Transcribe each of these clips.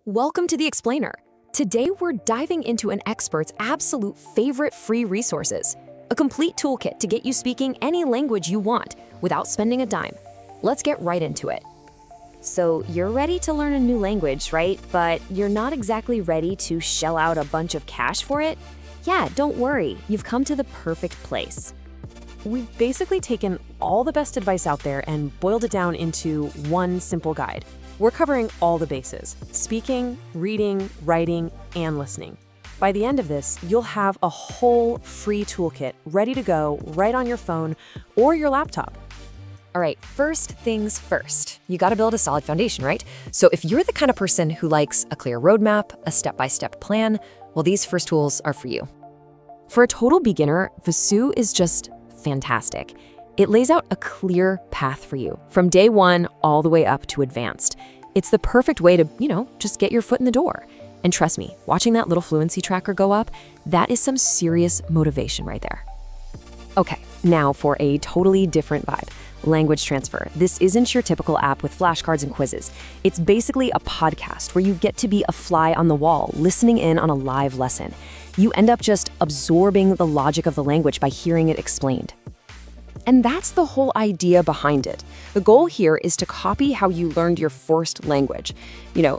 Welcome to The Explainer. Today we're diving into an expert's absolute favorite free resources, a complete toolkit to get you speaking any language you want without spending a dime. Let's get right into it. So you're ready to learn a new language, right? But you're not exactly ready to shell out a bunch of cash for it? Yeah, don't worry, you've come to the perfect place. We've basically taken all the best advice out there and boiled it down into one simple guide. We're covering all the bases: speaking, reading, writing, and listening. By the end of this, you'll have a whole free toolkit ready to go right on your phone or your laptop. All right, first things first. You gotta build a solid foundation, right? So if you're the kind of person who likes a clear roadmap, a step-by-step plan, well, these first tools are for you. For a total beginner, Vasu is just fantastic. It lays out a clear path for you from day one all the way up to advanced. It's the perfect way to, just get your foot in the door. And trust me, watching that little fluency tracker go up, that is some serious motivation right there. Okay, now for a totally different vibe. Language transfer. This isn't your typical app with flashcards and quizzes. It's basically a podcast where you get to be a fly on the wall, listening in on a live lesson. You end up just absorbing the logic of the language by hearing it explained. And that's the whole idea behind it. The goal here is to copy how you learned your first language.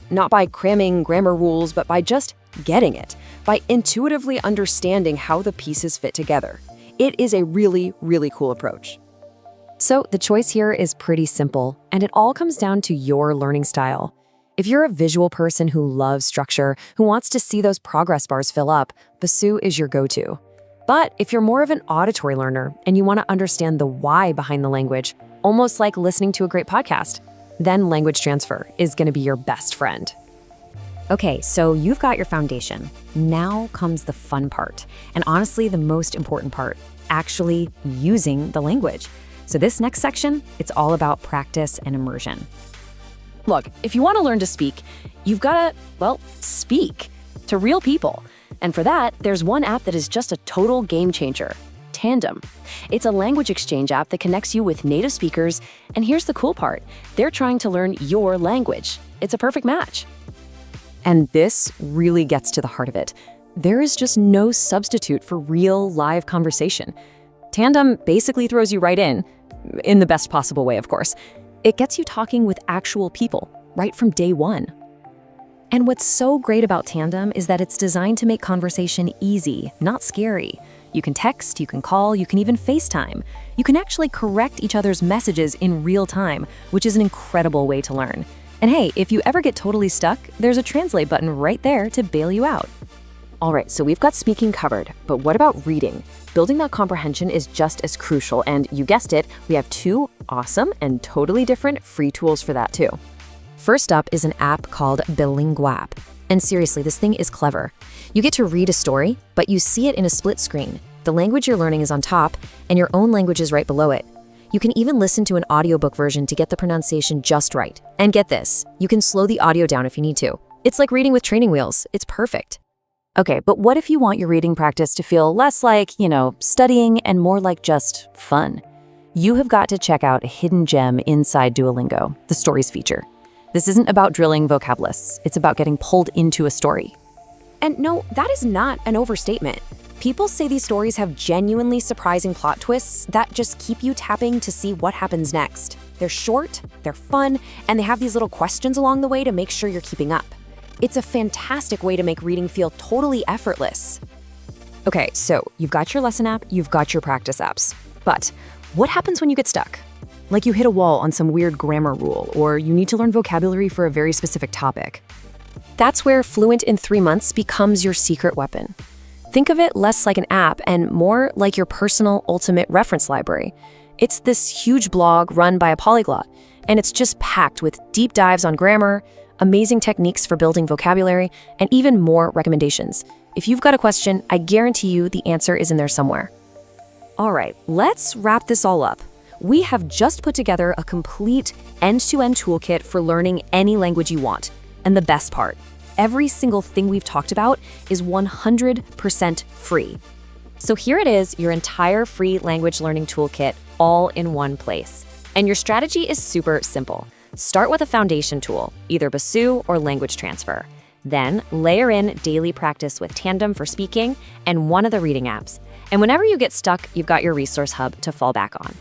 Not by cramming grammar rules, but by just getting it, by intuitively understanding how the pieces fit together. It is a really, really cool approach. So the choice here is pretty simple, and it all comes down to your learning style. If you're a visual person who loves structure, who wants to see those progress bars fill up, Vasu is your go-to. But if you're more of an auditory learner and you want to understand the why behind the language, almost like listening to a great podcast, then language transfer is going to be your best friend. Okay, so you've got your foundation. Now comes the fun part, and honestly the most important part, actually using the language. So this next section, it's all about practice and immersion. Look, if you want to learn to speak, you've got to, speak to real people. And for that, there's one app that is just a total game changer: Tandem. It's a language exchange app that connects you with native speakers, and here's the cool part: they're trying to learn your language. It's a perfect match. And this really gets to the heart of it. There is just no substitute for real live conversation. Tandem basically throws you right in the best possible way, of course. It gets you talking with actual people right from day one. And what's so great about Tandem is that it's designed to make conversation easy, not scary. You can text, you can call, you can even FaceTime. You can actually correct each other's messages in real time, which is an incredible way to learn. And hey, if you ever get totally stuck, there's a translate button right there to bail you out. All right, so we've got speaking covered, but what about reading? Building that comprehension is just as crucial, and you guessed it, we have two awesome and totally different free tools for that too. First up is an app called Babbel. And seriously, this thing is clever. You get to read a story, but you see it in a split screen. The language you're learning is on top, and your own language is right below it. You can even listen to an audiobook version to get the pronunciation just right. And get this, you can slow the audio down if you need to. It's like reading with training wheels. It's perfect. Okay, but what if you want your reading practice to feel less like, studying and more like just fun? You have got to check out a hidden gem inside Duolingo, the Stories feature. This isn't about drilling vocab lists. It's about getting pulled into a story. And no, that is not an overstatement. People say these stories have genuinely surprising plot twists that just keep you tapping to see what happens next. They're short, they're fun, and they have these little questions along the way to make sure you're keeping up. It's a fantastic way to make reading feel totally effortless. Okay, so you've got your lesson app, you've got your practice apps. But what happens when you get stuck? Like you hit a wall on some weird grammar rule, or you need to learn vocabulary for a very specific topic. That's where Fluent in 3 months becomes your secret weapon. Think of it less like an app and more like your personal ultimate reference library. It's this huge blog run by a polyglot, and it's just packed with deep dives on grammar, amazing techniques for building vocabulary, and even more recommendations. If you've got a question, I guarantee you the answer is in there somewhere. All right, let's wrap this all up. We have just put together a complete end-to-end toolkit for learning any language you want. And the best part, every single thing we've talked about is 100% free. So here it is, your entire free language learning toolkit, all in one place. And your strategy is super simple. Start with a foundation tool, either Vasu or language transfer. Then layer in daily practice with Tandem for speaking and one of the reading apps. And whenever you get stuck, you've got your resource hub to fall back on.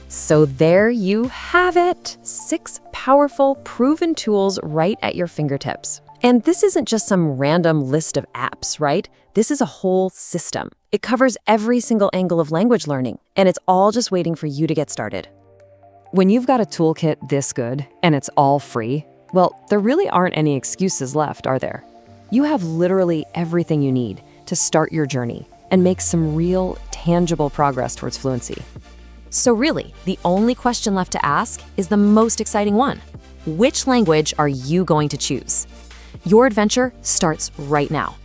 So there you have it. 6 powerful, proven tools right at your fingertips. And this isn't just some random list of apps, right? This is a whole system. It covers every single angle of language learning, and it's all just waiting for you to get started. When you've got a toolkit this good, and it's all free, well, there really aren't any excuses left, are there? You have literally everything you need to start your journey and make some real, tangible progress towards fluency. So really, the only question left to ask is the most exciting one. Which language are you going to choose? Your adventure starts right now.